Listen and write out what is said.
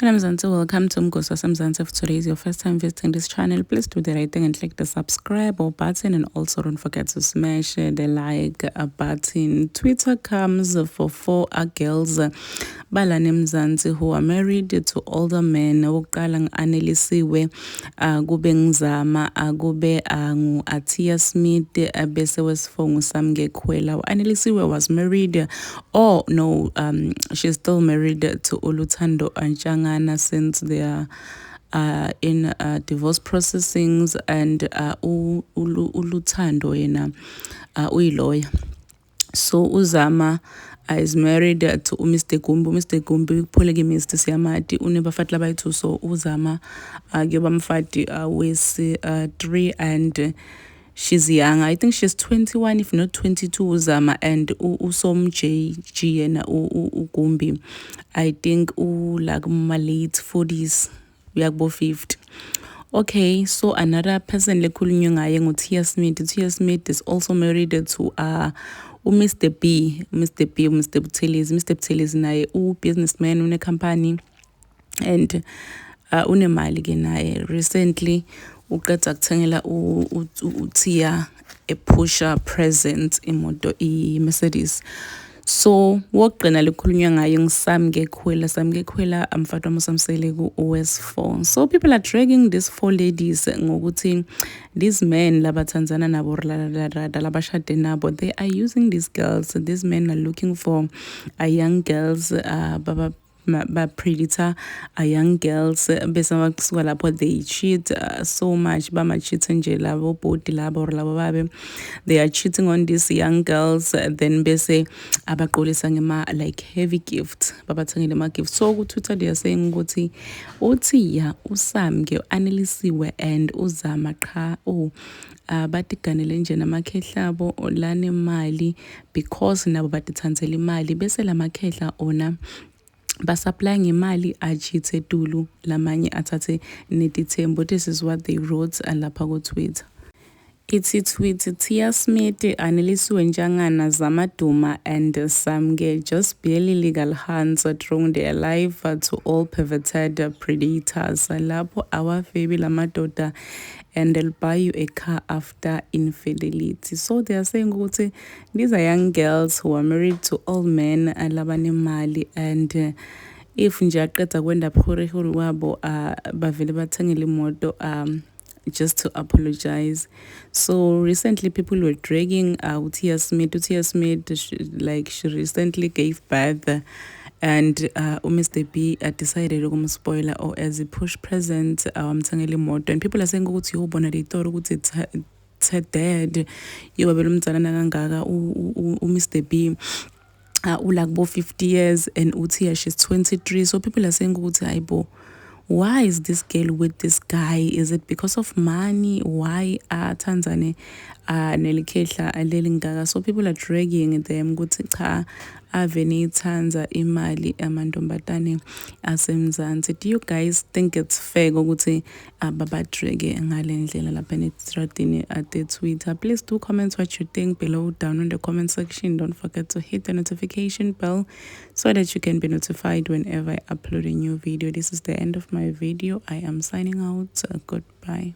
Hello Mzansi, welcome to Mgosa Mzansi. If today is your first time visiting this channel, please do the right thing and click the subscribe button, and also don't forget to smash the like button. Twitter comes for four girls balane Mzansi who are married to older men. Oqala ngi-Anelisiwe kube ngizama kube ngu-Atia Smith bese wesifo Samgekhwela. Anelisiwe was married, or no, she's still married to Oluthando Anchangana since they are in divorce processings, and Uluthando yena uyi-lawyer. So Uzama is married to Mr. Gumbi. Mr. Gumbi polygamist siyamati unebafathi labayithu. So Uzama kuyoba mfati wesi-3, and she's young. I think she's 21 if not 22 Uzama, and usom JG yena uGumbi I think like my late 40s uyakubo 50. Okay, so another person lekhulunywe ngaye nguTia Smith. Tia Smith is also married to Mr. Buthelezi. Mr. Buthelezi naye businessman une company, and unemali ke naye. Recently uqeda kuthengela uTia a Porsche present imoto Mercedes. So wogqina lekhulunywa ngaye nguSamgekhwela. Samgekhwela amfati wamusamsele ku-OS4. So people are dragging these four ladies ngokuthi these men labathanzana nabo labashade nabo, they are using these girls. These men are looking for young girls predator young girls bese makusuka lapho they cheat so much bama-cheat nje labo boti labo or labo babe, they are cheating on these young girls, then bese abaqolisa ngema like heavy gifts babathengele ama-gifts. So ku-Twitter they are saying ukuthi uTia uSamge Anelisiwe and Uzama qha batiganele nje namakhehla abo olane imali because nabo batithanzela imali bese lamakhehla ona basupply ngemali achithe tulu lamanye athathe netithembu. This is what they wrote lapha ku-Twitter. Ithi tweet, Tia Smith, Anelisiwe Njangana, Zamaduma and Samge just barely legal hands thrown their life to all perverted predators. Lapho our baby lamadoda, and they'll buy you a car after infidelity. So they are saying ukuthi these are young girls who are married to old men labanemali, and if nje aqeda kwenda phurihuri wabo bavele bathengele imoto just to apologize. So recently people were dragging Tia Smith. Tia Smith, she recently gave birth, and Mr. B decided to spoiler or as a push present amthengele imoto, and people are saying ukuthi yobona they thought ukuthi it's her dad yobabela umntana kangaka Mr. B like about 50 years and Utia she's 23. So people are saying ukuthi ayibo, why is this girl with this guy? Is it because of money? Why Tanzania nelikhehla alelingaka? So people are dragging them ukuthi cha aveni Tanza imali amantombatane asemzansi. Do you guys think it's fair ukuthi baba drage ngale ndlela lapha netradini at the Twitter? Please do comment what you think below down in the comment section. Don't forget to hit the notification bell so that you can be notified whenever I upload a new video. This is the end of my video. I am signing out. Goodbye.